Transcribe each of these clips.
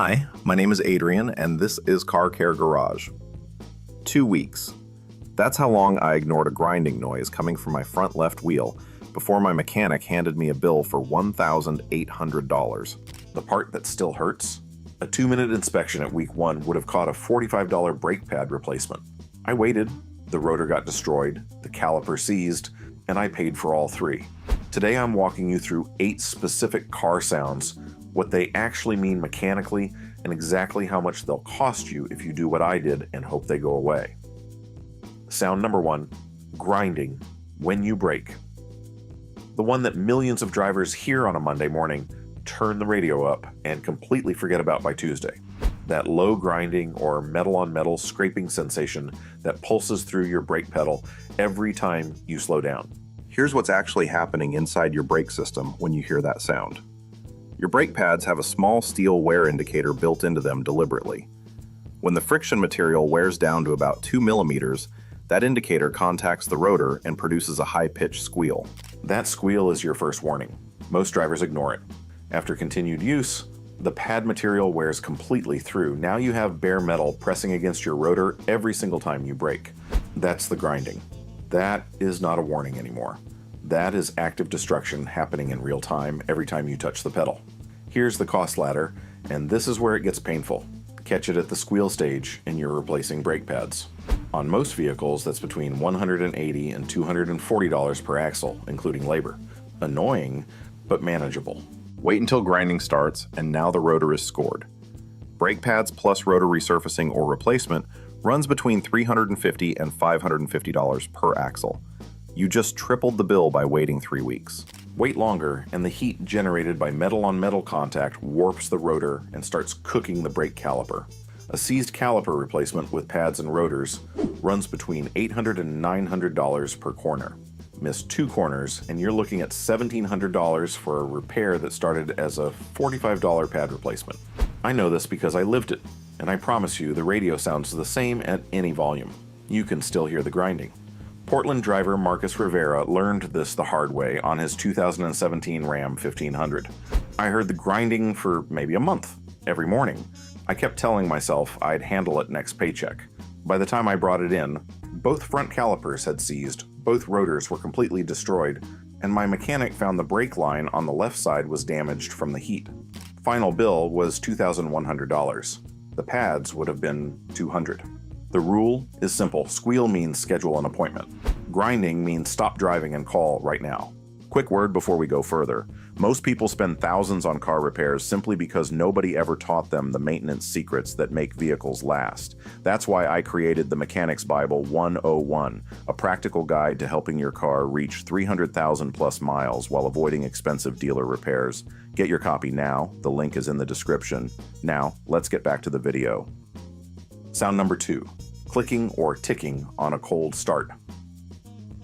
Hi, my name is Adrian, and this is Car Care Garage. 2 weeks. That's how long I ignored a grinding noise coming from my front left wheel before my mechanic handed me a bill for $1,800. The part that still hurts? A 2-minute inspection at week 1 would have caught a $45 brake pad replacement. I waited, the rotor got destroyed, the caliper seized, and I paid for all 3. Today I'm walking you through 8 specific car sounds, what they actually mean mechanically, and exactly how much they'll cost you if you do what I did and hope they go away. Sound number 1, grinding, when you brake. The one that millions of drivers hear on a Monday morning, turn the radio up, and completely forget about by Tuesday. That low grinding or metal-on-metal scraping sensation that pulses through your brake pedal every time you slow down. Here's what's actually happening inside your brake system when you hear that sound. Your brake pads have a small steel wear indicator built into them deliberately. When the friction material wears down to about 2 millimeters, that indicator contacts the rotor and produces a high-pitched squeal. That squeal is your first warning. Most drivers ignore it. After continued use, the pad material wears completely through. Now you have bare metal pressing against your rotor every single time you brake. That's the grinding. That is not a warning anymore. That is active destruction happening in real time every time you touch the pedal. Here's the cost ladder, and this is where it gets painful. Catch it at the squeal stage and you're replacing brake pads. On most vehicles, that's between $180 and $240 per axle, including labor. Annoying, but manageable. Wait until grinding starts, and now the rotor is scored. Brake pads plus rotor resurfacing or replacement runs between $350 and $550 per axle. You just tripled the bill by waiting 3 weeks. Wait longer, and the heat generated by metal-on-metal contact warps the rotor and starts cooking the brake caliper. A seized caliper replacement with pads and rotors runs between $800 and $900 per corner. Miss 2 corners, and you're looking at $1,700 for a repair that started as a $45 pad replacement. I know this because I lived it, and I promise you the radio sounds the same at any volume. You can still hear the grinding. Portland driver Marcus Rivera learned this the hard way on his 2017 Ram 1500. I heard the grinding for maybe a month, every morning. I kept telling myself I'd handle it next paycheck. By the time I brought it in, both front calipers had seized, both rotors were completely destroyed, and my mechanic found the brake line on the left side was damaged from the heat. Final bill was $2,100. The pads would have been $200. The rule is simple. Squeal means schedule an appointment. Grinding means stop driving and call right now. Quick word before we go further. Most people spend thousands on car repairs simply because nobody ever taught them the maintenance secrets that make vehicles last. That's why I created the Mechanic's Bible 101, a practical guide to helping your car reach 300,000 plus miles while avoiding expensive dealer repairs. Get your copy now. The link is in the description. Now, let's get back to the video. Sound number 2, clicking or ticking on a cold start.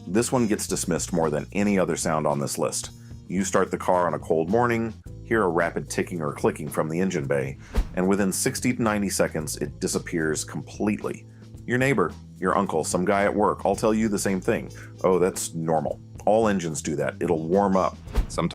This one gets dismissed more than any other sound on this list. You start the car on a cold morning, hear a rapid ticking or clicking from the engine bay, and within 60 to 90 seconds it disappears completely. Your neighbor, your uncle, some guy at work all tell you the same thing. Oh, that's normal. All engines do that. It'll warm up. Sometimes